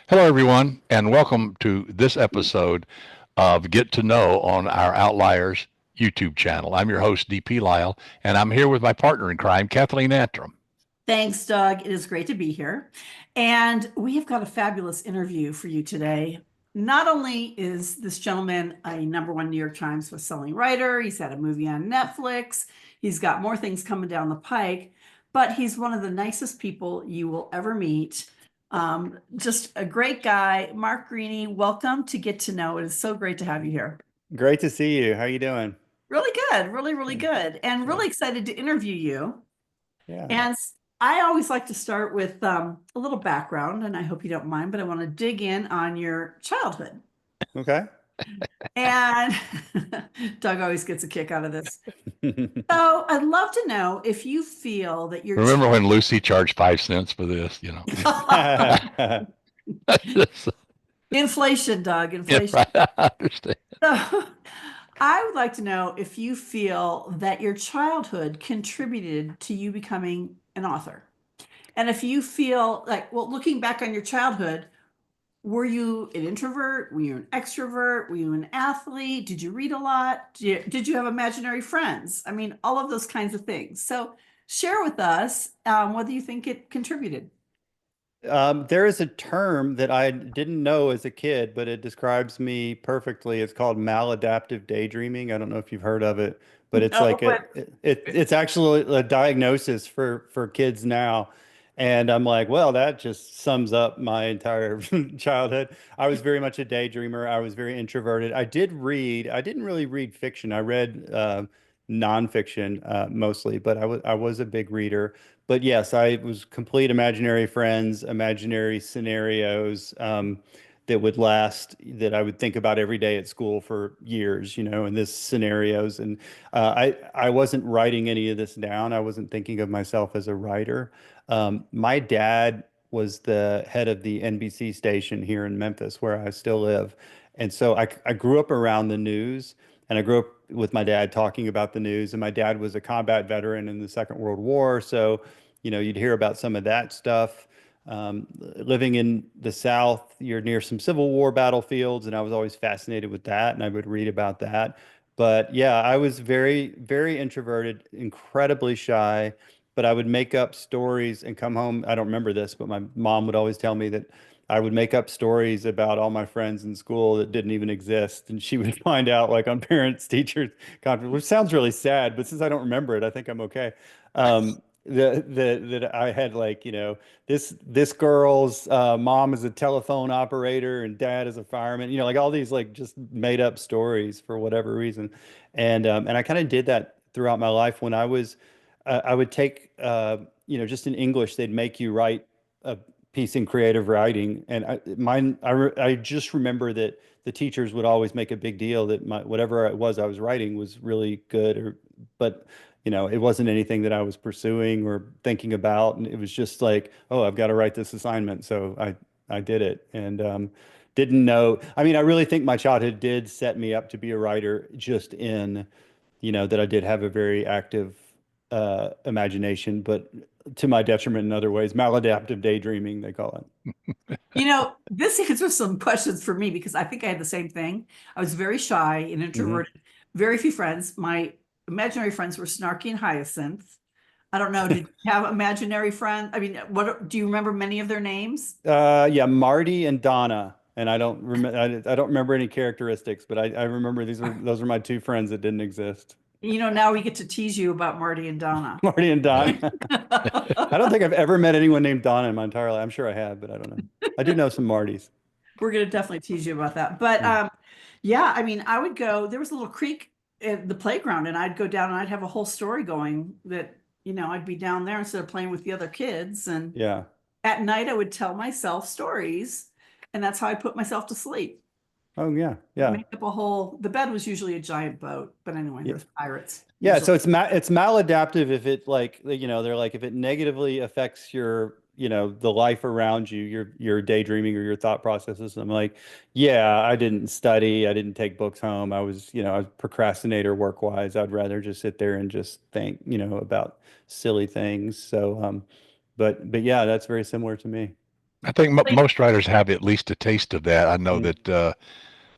Hello, everyone, and welcome to this episode of Get to Know on our Outliers YouTube channel. I'm your host, DP Lyle, and I'm here with my partner in crime, Kathleen Antrim. Thanks, Doug. It is great to be here. And we have got a fabulous interview for you today. Not only is this gentleman a number one New York Times best-selling writer, he's had a movie on Netflix, he's got more things coming down the pike, but he's one of the nicest people you will ever meet. Just a great guy. Mark Greaney, welcome to Get to Know. It is so great to have you here. Great to see you. How you doing? Really good, really Yeah, good, and good. really excited to interview you. Yeah. And I always like to start with a little background, and I hope you don't mind, but I want to dig in on your childhood. Okay. And Doug always gets a kick out of this. So I'd love to know if you feel that your Remember when Lucy charged 5 cents for this? inflation, Doug, Yeah, inflation. right. I understand. So I would like to know if you feel that your childhood contributed to you becoming an author. And if you feel like, well, looking back on your childhood, were you an introvert? Were you an extrovert? Were you an athlete? Did you read a lot? Did you have imaginary friends? I mean, all of those kinds of things. So share with us whether you think it contributed. There is a term that I didn't know as a kid, but it describes me perfectly. It's called maladaptive daydreaming. I don't know if you've heard of it, but it's No, like but it's actually a diagnosis for kids now. And I'm like, well, that just sums up my entire childhood. I was very much a daydreamer. I was very introverted. I did read. I didn't really read fiction. I read nonfiction mostly, but I was a big reader. But yes, I was complete imaginary friends, imaginary scenarios that would last, that I would think about every day at school for years, in this scenarios. And I wasn't writing any of this down. I wasn't thinking of myself as a writer. My dad was the head of the NBC station here in Memphis, where I still live. And so I grew up around the news, and I grew up with my dad talking about the news. And my dad was a combat veteran in the Second World War. So, you'd hear about some of that stuff. Living in the South, you're near some Civil War battlefields, and I was always fascinated with that, and I would read about that. But yeah, I was very, very introverted, incredibly shy, but I would make up stories and come home. I don't remember this, but my mom would always tell me that I would make up stories about all my friends in school that didn't even exist. And she would find out like on parents, teachers conference, which sounds really sad, but since I don't remember it, I think I'm okay. That I had like, this girl's mom is a telephone operator and dad is a fireman, like all these like just made up stories for whatever reason. And I kind of did that throughout my life. When I would take, just in English, they'd make you write a piece in creative writing. And I just remember that the teachers would always make a big deal that whatever it was I was writing was really good, but it wasn't anything that I was pursuing or thinking about. And it was just like, oh, I've got to write this assignment. So I did it, and didn't know. I mean, I really think my childhood did set me up to be a writer, just in, that I did have a very active imagination, but to my detriment in other ways. Maladaptive daydreaming, they call This answers some questions for me because I think I had the same thing. I was very shy and it. Hmm. introverted, very few friends. My imaginary friends were Snarky and Hyacinth. I don't know. Did you have imaginary friends? I mean, what do you remember many of their names? Yeah, Marty and Donna. And I don't remember. I don't remember any characteristics, but I remember those are my two friends that didn't exist. Now we get to tease you about Marty and Donna. Marty and Don. I don't think I've ever met anyone named Donna in my entire life. I'm sure I have, but I don't know. I do know some Martys. We're gonna definitely tease you about that. But Mm. yeah, I mean, I would go, there was a little creek at the playground, and I'd go down and I'd have a whole story going that, I'd be down there instead of playing with the other kids. And Yeah. at night I would tell myself stories, and that's how I put myself to sleep. Oh yeah. I'd Yeah. make up a whole, the bed was usually a giant boat, but anyway, Yeah. there's pirates Yeah, usually. so it's maladaptive if it, like, they're like, if it negatively affects your, the life around you, your daydreaming or your thought processes. I'm like, yeah, I didn't study, I didn't take books home. I was procrastinator work wise. I'd rather just sit there and just think, about silly things. So but yeah, that's very similar to me. I think Like, most writers have at least a taste of that. I know Mm.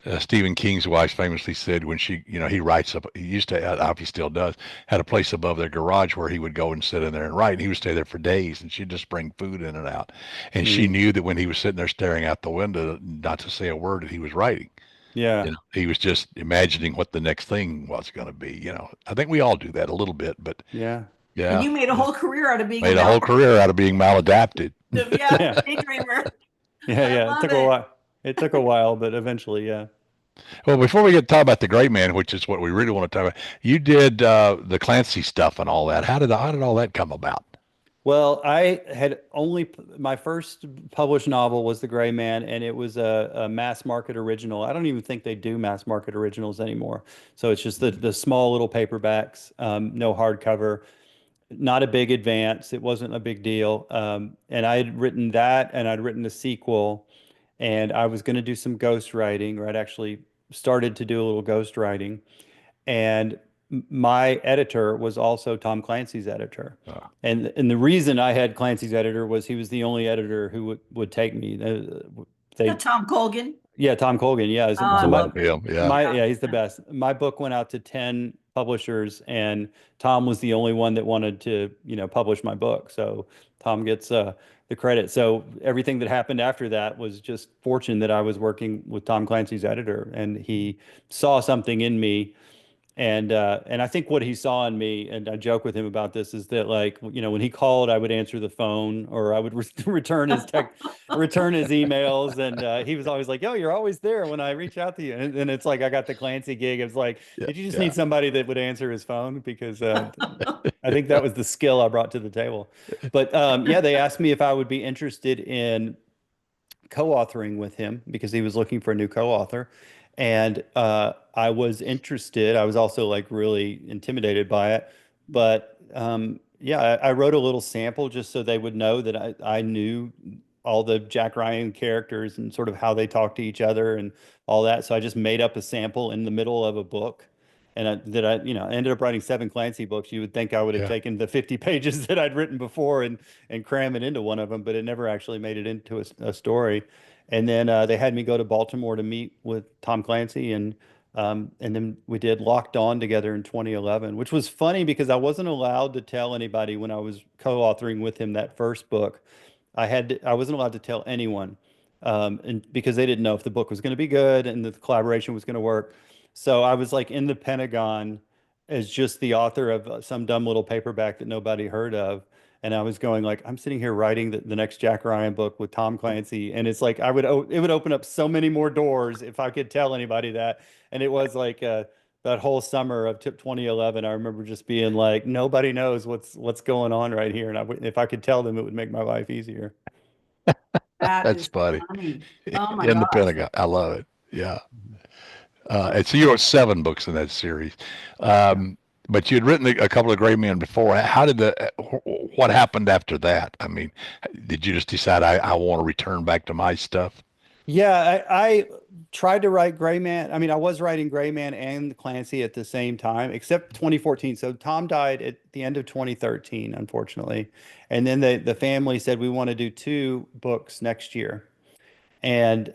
that Stephen King's wife famously said when she, he writes up, he used to, I don't know if he still does, had a place above their garage where he would go and sit in there and write. And he would stay there for days and she'd just bring food in and out. And she Mm. knew that when he was sitting there staring out the window, not to say a word that he was writing. Yeah. He was just imagining what the next thing was going to be. I think we all do that a little bit, but Yeah. and yeah, you made a whole career out of being a made a whole career out of being maladapted. yeah, Yeah. daydreamer. Yeah. I Yeah. It love took a it. while. It took a while, but eventually, yeah. Well, before we get to talk about the Great Man, which is what we really want to talk about, you did the Clancy stuff and all that. How did all that come about? Well, I had only my first published novel was The Gray Man, and it was a mass market original. I don't even think they do mass market originals anymore. So it's just the small little paperbacks, no hardcover, not a big advance. It wasn't a big deal. And I had written that, and I'd written the sequel, and I was going to do some ghost writing, or I'd actually started to do a little ghost writing. And my editor was also Tom Clancy's editor. Uh, And the reason I had Clancy's editor was he was the only editor who would take me. Yeah, They Tom Colgan. Yeah, Tom Colgan. Yeah. Oh, So, I I so love love him. him. Yeah. my Yeah. yeah, he's the best. My book went out to 10 publishers, and Tom was the only one that wanted to, publish my book. So Tom gets the credit. So everything that happened after that was just fortune that I was working with Tom Clancy's editor, and he saw something in me. And I think what he saw in me, and I joke with him about this, is that, like, when he called, I would answer the phone, or I would return his emails, and he was always like, "Yo, you're always there when I reach out to you." And it's like I got the Clancy gig. It's like, Yeah. did you just Yeah. need somebody that would answer his phone? Because I think that was the skill I brought to the table. But yeah, they asked me if I would be interested in co-authoring with him because he was looking for a new co-author. And I was interested. I was also like really intimidated by it. But yeah, I wrote a little sample just so they would know that I knew all the Jack Ryan characters and sort of how they talk to each other and all that. So I just made up a sample in the middle of a book. And I ended up writing 7 Clancy books. You would think I would have Yeah. taken the 50 pages that I'd written before and cram it into one of them, but it never actually made it into a story. And then they had me go to Baltimore to meet with Tom Clancy, and then we did Locked On together in 2011, which was funny because I wasn't allowed to tell anybody when I was co-authoring with him that first book. I wasn't allowed to tell anyone, and because they didn't know if the book was going to be good and the collaboration was going to work. So I was like in the Pentagon as just the author of some dumb little paperback that nobody heard of. And I was going like, I'm sitting here writing the next Jack Ryan book with Tom Clancy. And it's like, it would open up so many more doors if I could tell anybody that. And it was like, that whole summer of 2011, I remember just being like, nobody knows what's going on right here. And if I could tell them, it would make my life easier. That That's is funny. funny. Oh my In the gosh. Pentagon. I love it. Yeah. And so you wrote 7 books in that series. Yeah. But you had written a couple of Gray Men before. What happened after that? I mean, did you just decide I want to return back to my stuff? Yeah, I tried to write Gray Man. I mean, I was writing Gray Man and Clancy at the same time, except 2014. So Tom died at the end of 2013, unfortunately. And then the family said we want to do 2 books next year, and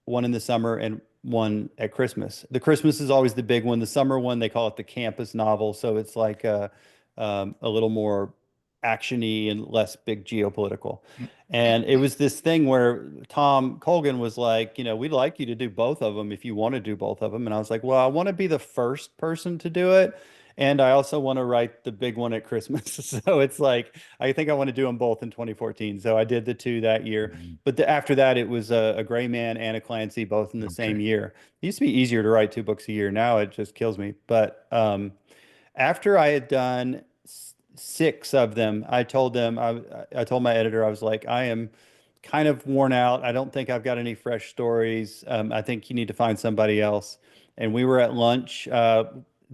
one in the summer and one at Christmas. The Christmas is always the big one. The summer one, they call it the campus novel. So it's like a little more actiony and less big geopolitical. And it was this thing where Tom Colgan was like, we'd like you to do both of them if you want to do both of them. And I was like, well, I want to be the first person to do it. And I also want to write the big one at Christmas. So it's like, I think I want to do them both in 2014. So I did the 2 that year. Mhm. But after that, it was a Gray Man and a Clancy both in the same Okay. year. It used to be easier to write 2 books a year. Now it just kills me. But after I had done 6 of them, I told my editor, I was like, I am kind of worn out. I don't think I've got any fresh stories. I think you need to find somebody else. And we were at lunch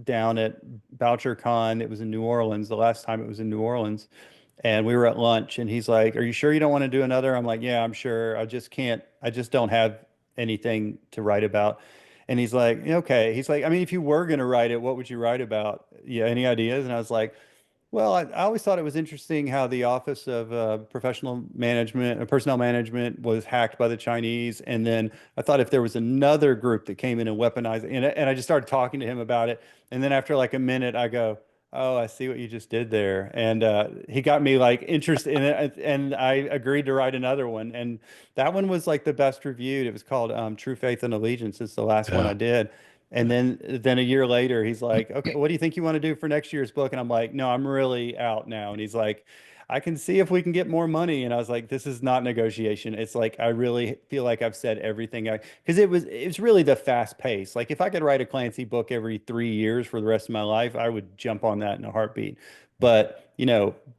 down at BoucherCon. It was in New Orleans. The last time it was in New Orleans. And we were at lunch, and he's like, "Are you sure you don't want to do another?" I'm like, "Yeah, I'm sure. I just can't. I just don't have anything to write about." And he's like, "Okay." He's like, "I mean, if you were going to write it, what would you write about? Yeah, any ideas?" And I was like, Well, I always thought it was interesting how the Office of Professional Management, Personnel Management was hacked by the Chinese. And then I thought if there was another group that came in and weaponized it, and I just started talking to him about it. And then after like a minute, I go, "Oh, I see what you just did there." And he got me like interested in it. And I agreed to write another one. And that one was like the best reviewed. It was called True Faith and Allegiance. It's the last one Yeah. I did. And then a year later, he's like, "Okay, what do you think you want to do for next year's book?" And I'm like, "No, I'm really out now." And he's like, "I can see if we can get more money." And I was like, "This is not negotiation. It's like I really feel like I've said everything I because it's really the fast pace. Like if I could write a Clancy book every 3 years for the rest of my life, I would jump on that in a heartbeat. But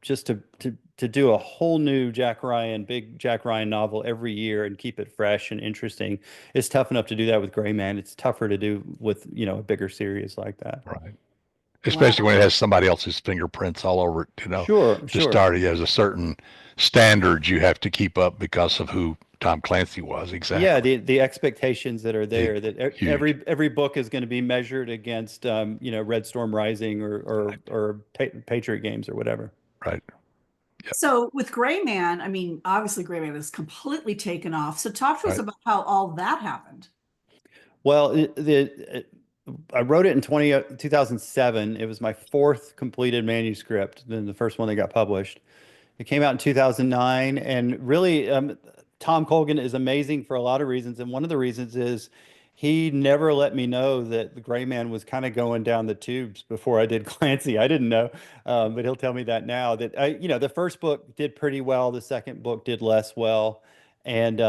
just to do a whole new big Jack Ryan novel every year and keep it fresh and interesting, it's tough enough to do that with Gray Man. It's tougher to do with, a bigger series like that. Right. Wow. Especially when it has somebody else's fingerprints all over it, Sure, to sure. start, it has a certain standards you have to keep up because of who Tom Clancy was. Yeah, Exactly. the expectations that are Big, there, that huge. every book is going to be measured against Red Storm Rising Right. or Patriot Games or whatever. Right. Yep. So with Gray Man, I mean, obviously Gray Man is completely taken off. So talk to us Right. about how all that happened. Well, I wrote it in 2007. It was my fourth completed manuscript, then the first one that got published. It came out in 2009, and really, Tom Colgan is amazing for a lot of reasons. And one of the reasons is he never let me know that the Gray Man was kind of going down the tubes before I did Clancy. I didn't know, but he'll tell me that now. The first book did pretty well, the second book did less well, and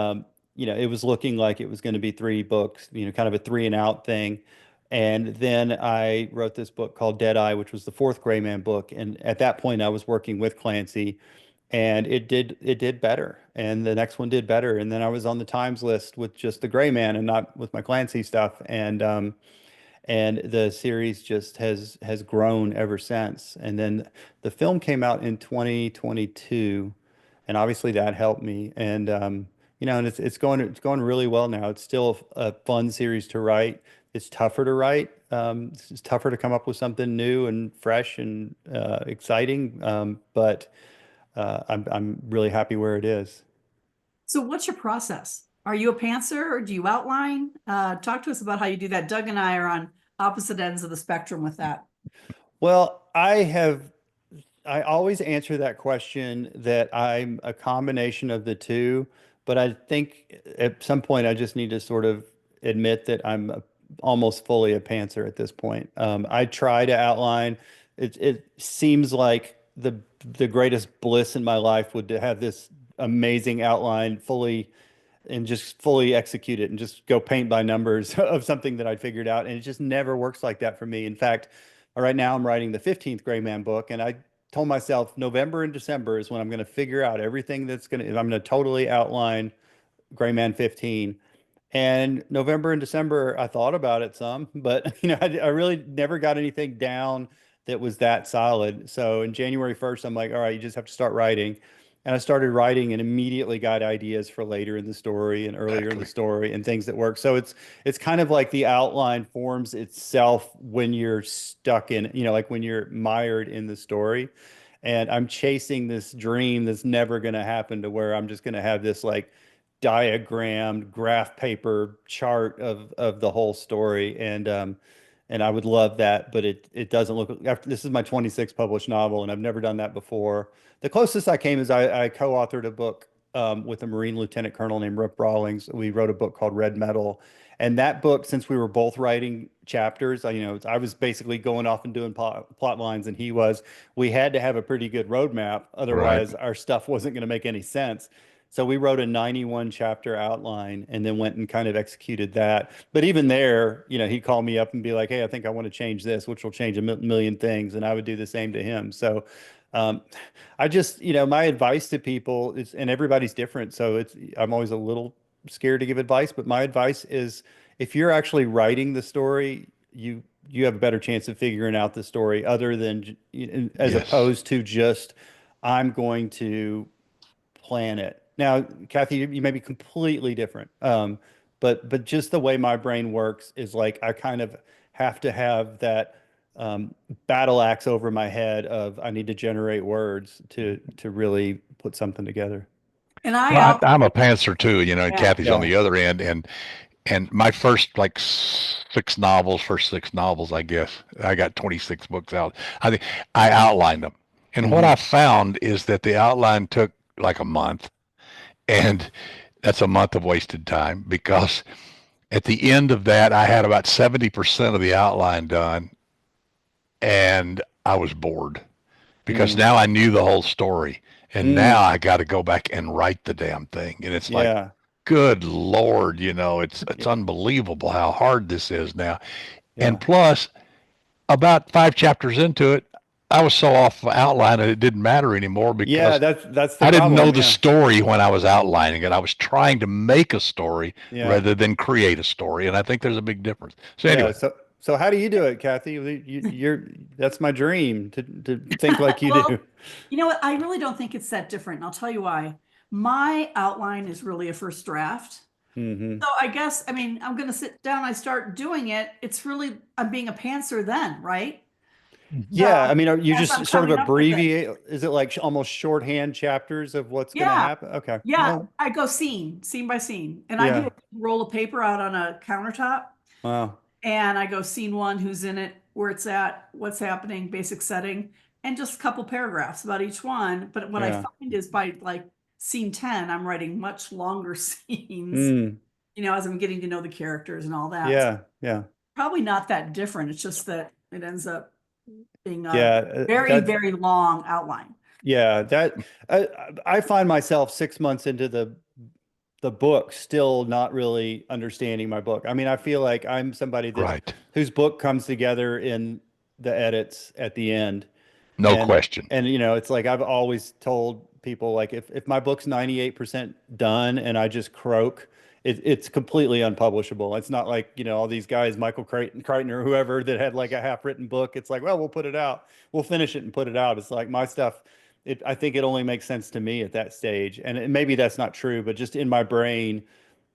it was looking like it was going to be three books, kind of a three and out thing. And then I wrote this book called Dead Eye, which was the fourth Gray Man book. And at that point, I was working with Clancy, and it did better, and the next one did better, and then I was on the Times list with just the Gray Man and not with my Clancy stuff, and the series just has grown ever since. And then the film came out in 2022, and obviously that helped me. And and it's going really well now. It's still a fun series to write. It's tougher to write. It's tougher to come up with something new and fresh and exciting. But I'm really happy where it is. So what's your process? Are you a pantser or do you outline? Talk to us about how you do that. Doug and I are on opposite ends of the spectrum with that. Well, I always answer that question that I'm a combination of the two, but I think at some point I just need to sort of admit that almost fully a pantser at this point. I try to outline. It seems like the greatest bliss in my life would to have this amazing outline fully and just fully execute it and just go paint by numbers of something that I'd figured out. And it just never works like that for me. In fact, right now I'm writing the 15th Gray Man book, and I told myself November and December is when I'm going to figure out everything I'm going to totally outline Gray Man 15. And November and December, I thought about it some, but I really never got anything down that was that solid. So in January 1st, I'm like, all right, you just have to start writing. And I started writing and immediately got ideas for later in the story and earlier in the Exactly. story and things that work. So it's kind of like the outline forms itself when you're stuck in, like when you're mired in the story. And I'm chasing this dream that's never going to happen, to where I'm just going to have this like diagrammed graph paper chart of the whole story. And I would love that, but it doesn't look after this is my 26th published novel, and I've never done that before. The closest I came is I co-authored a book with a Marine Lieutenant Colonel named Rawlings. We wrote a book called Red Metal. And that book, since we were both writing chapters, I was basically going off and doing plot lines, and he was. We had to have a pretty good roadmap, Right. otherwise our stuff wasn't going to make any sense. So we wrote a 91 chapter outline and then went and kind of executed that. But even there, he'd call me up and be like, "Hey, I think I want to change this," which will change a million things. And I would do the same to him. So um, I just, my advice to people is, and everybody's different. So I'm always a little scared to give advice, but my advice is if you're actually writing the story, you have a better chance of figuring out the story other than as Yes. opposed to just, I'm going to plan it. Now, Kathy, you may be completely different. But just the way my brain works is like I kind of have to have that battle axe over my head of I need to generate words to really put something together. And I Well, also, I'm a pantser too, and yeah. Kathy's on Yeah. the other end, and my first like first six novels, I guess I got 26 books out. I think I outlined them, and what Hmm. I found is that the outline took like a month, and that's a month of wasted time because at the end of that, I had about 70% of the outline done, and I was bored because Mm. now I knew the whole story, and now Mm. I got to go back and write the damn thing, and it's like, Yeah. good Lord, it's Yeah. unbelievable how hard this is now. And Yeah. plus, about 5 chapters into it, I was so off outline that it didn't matter anymore Yeah, because that's the I didn't know problem. the Yeah. story when I was outlining it. I was trying to make a story Yeah. rather than create a story, and I think there's a big difference. So Yeah. anyway, So how do you do it, Kathy? You're that's my dream to think like you Well, do. you know what? I really don't think it's that different. And I'll tell you why. My outline is really a first draft. Hmm. So I guess, I mean, I'm going to sit down, I start doing it. It's really, I'm being a pantser then, right? So Yeah, I mean, are you as I'm just sort of coming up with it, abbreviate? Is it like almost shorthand chapters of what's going to yeah, happen? Okay. yeah, Well, I go scene by scene. And I do yeah. a roll of paper out on a countertop. Wow. And I go scene one, who's in it, where it's at, what's happening, basic setting, and just a couple paragraphs about each one. But what I Yeah. find is by like scene 10, I'm writing much longer scenes, Mm. as I'm getting to know the characters and all that. So Yeah. Yeah. probably not that different. It's just that it ends up being a Yeah. very, That's very long outline. yeah. I find myself 6 months into the book still not really understanding my book. I mean, I feel like I'm somebody that right, whose book comes together in the edits at the end. no And question. it's like I've always told people like if my book's 98% done and I just croak, it's completely unpublishable. It's not like, all these guys, Michael Crichton or whoever that had like a half-written book. It's like, well, we'll put it out. We'll finish it and put it out. It's like my stuff, I think it only makes sense to me at that stage. And maybe that's not true, but just in my brain,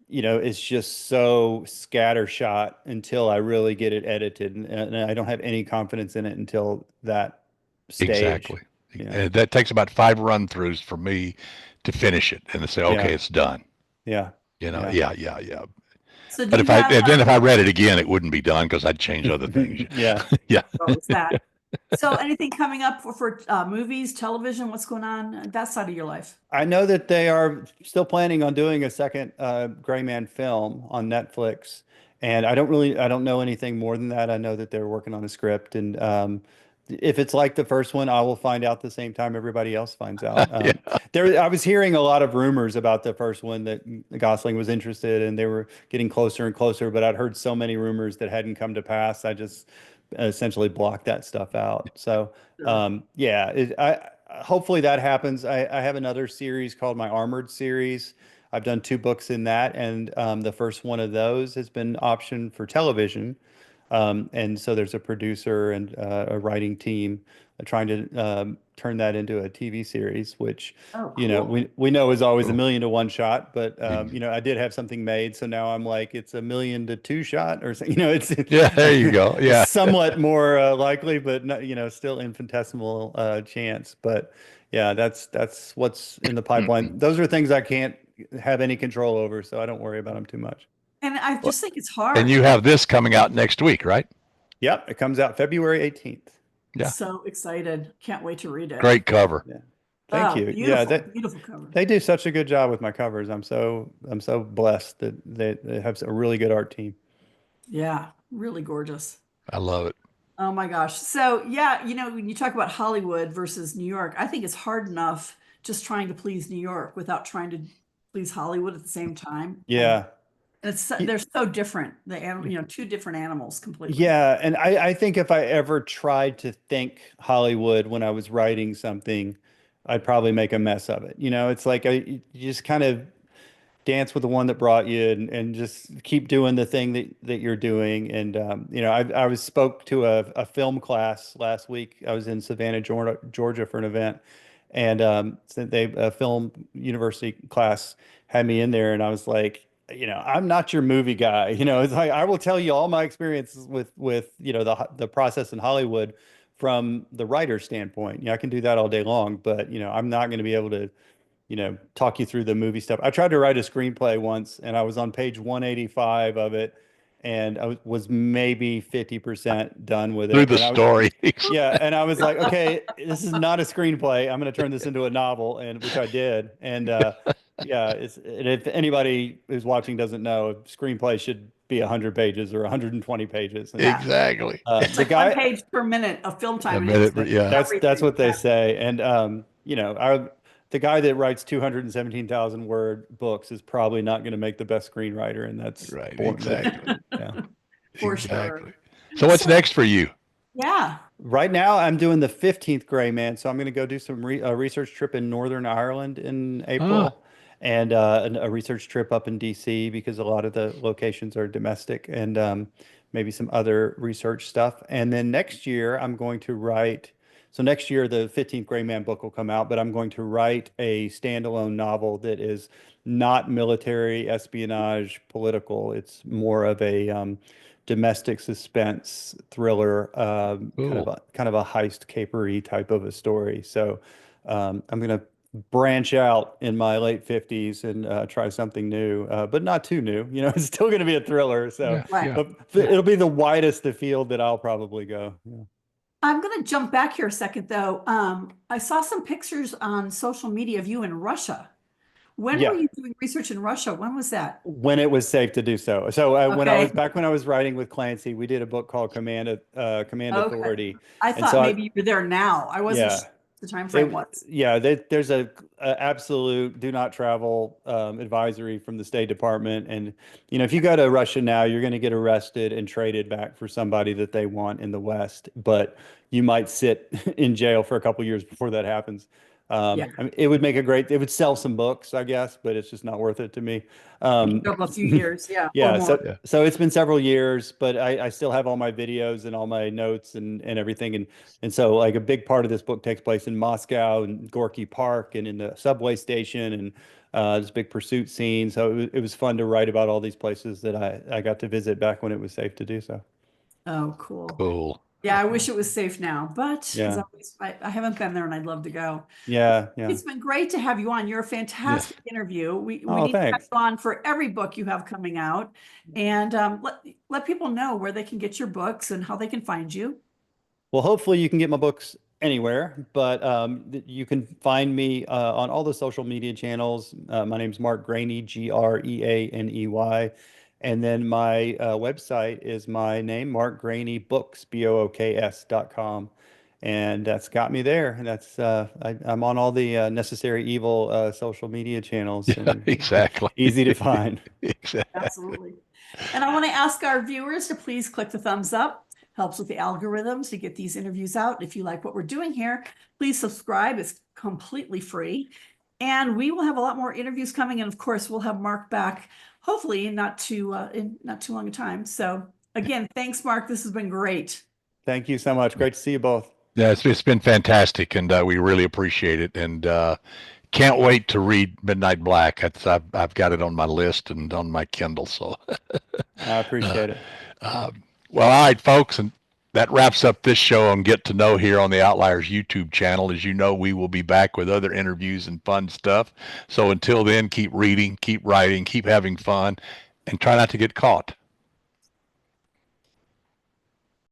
it's just so scattershot until I really get it edited. And I don't have any confidence in it until that stage. Exactly. Yeah. And that takes about 5 run-throughs for me to finish it and to say, okay, Yeah. it's done. Yeah. Yeah. Yeah, yeah, yeah. So do But you have, if I read it again, it wouldn't be done because I'd change other things. Yeah. Yeah. what was that? So anything coming up for movies, television, what's going on that side of your life? I know that they are still planning on doing a second Gray Man film on Netflix. And I don't know anything more than that. I know that they're working on a script. And if it's like the first one, I will find out the same time everybody else finds out. Yeah. I was hearing a lot of rumors about the first one that Gosling was interested and they were getting closer and closer, but I'd heard so many rumors that hadn't come to pass. I just essentially blocked that stuff out. So, Sure. yeah, hopefully that happens. I have another series called my Armored series. I've done 2 books in that, and the first one of those has been optioned for television. And so there's a producer and a writing team trying to turn that into a TV series, which, Oh, cool. we know is always a Cool. million to one shot, but Ex- I did have something made, so now I'm like it's a million to two shot or something. It's Yeah, there you go. it's Yeah. somewhat more likely, but not, still infinitesimal chance. But yeah, that's what's in the pipeline. Those are things I can't have any control over, so I don't worry about them too much. And I Well, just think it's and hard. you have this coming out next week, right? Yep, it comes out February 18th. Yeah. So excited. Can't wait to read it. Great cover. Yeah. Thank Oh, you. Yeah, beautiful, beautiful cover. they do such a good job with my covers. I'm so blessed that they have a really good art team. Yeah, really gorgeous. I love it. Oh my gosh. So yeah, when you talk about Hollywood versus New York, I think it's hard enough just trying to please New York without trying to please Hollywood at the same time. Yeah. They're so different. Two different animals completely. Yeah, and I think if I ever tried to think Hollywood when I was writing something, I'd probably make a mess of it. It's like you just kind of dance with the one that brought you and just keep doing the thing that you're doing. And I was spoke to a film class last week. I was in Savannah, Georgia for an event, and so a film university class had me in there, and I was like, I'm not your movie guy. It's like I will tell you all my experiences with the process in Hollywood from the writer's standpoint. I can do that all day long, but I'm not going to be able to talk you through the movie stuff. I tried to write a screenplay once, and I was on page 185 of it, and I was maybe 50% done with Through it. the story. Yeah, and I was like, okay, this is not a screenplay. I'm going to turn this into a novel, and which I did. And yeah, and if anybody who's watching doesn't know, a screenplay should be 100 pages or 120 pages. And Yeah. Exactly. It's the like one guy, page per minute of film A time, and minute, it's yeah. that's everything. what they Yeah. say. And the guy that writes 217,000 word books is probably not going to make the best screenwriter, and that's Right. important. Exactly. Yeah. For Exactly. sure. So what's So- next for you? Yeah. Right now, I'm doing the 15th Gray Man, so I'm going to go do some research trip in Northern Ireland in April, and a research trip up in DC because a lot of the locations are domestic, and maybe some other research stuff. And then next year, I'm going to write. So next year, the 15th Gray Man book will come out, but I'm going to write a standalone novel that is not military, espionage, political. It's more of a domestic suspense thriller, Cool. kind of a heist capery type of a story. So I'm going to branch out in my late 50s and try something new, but not too new. It's still going to be a thriller. So, Yeah. Right. Yeah. but it'll be the widest the field that I'll probably go. Yeah. I'm going to jump back here a second, though. I saw some pictures on social media of you in Russia. When Yeah. were you doing research in Russia? When was that? When it was safe to do so. So Okay. when I was writing with Clancy, we did a book called Command Okay. Authority. I And thought so maybe you were there now. I wasn't yeah. sure what the time frame was. Yeah, there's a absolute do not travel advisory from the State Department, and if you go to Russia now, you're going to get arrested and traded back for somebody that they want in the West, but you might sit in jail for a couple years before that happens. Yeah. I mean, it would sell some books, I guess, but it's just not worth it to me. A few years, yeah, or Yeah, more. so it's been several years, but I still have all my videos and all my notes and everything, and so like a big part of this book takes place in Moscow and Gorky Park and in the subway station and this big pursuit scene. So it was fun to write about all these places that I got to visit back when it was safe to do so. Oh, cool. Cool. Yeah, I wish it was safe now, but as Yeah. always, I haven't been there and I'd love to go. Yeah, It's been great to have you on. You're a fantastic interview. We Oh, need to have thanks. you on for every book you have coming out, and let people know where they can get your books and how they can find you. Well, hopefully you can get my books anywhere, but you can find me on all the social media channels. My name's Mark Greaney, Greaney. And then my website is my name, Mark Greaney Books, BOOKS.com. And that's got me there. And that's I'm on all the necessary evil social media channels. Yeah, And exactly. easy to find. Exactly. Absolutely. And I want to ask our viewers to please click the thumbs up. Helps with the algorithms to get these interviews out. If you like what we're doing here, please subscribe. It's completely free. And we will have a lot more interviews coming. And of course, we'll have Mark back, hopefully in not too long a time. So again, thanks, Mark. This has been great. Thank you so much. Great to see you both. Yeah, it's been fantastic, and we really appreciate it, and can't wait to read Midnight Black. I've got it on my list and on my Kindle. So I appreciate it. well, all right, folks, and that wraps up this show on Get to Know here on the Outliers YouTube channel. As you know, we will be back with other interviews and fun stuff. So until then, keep reading, keep writing, keep having fun, and try not to get caught.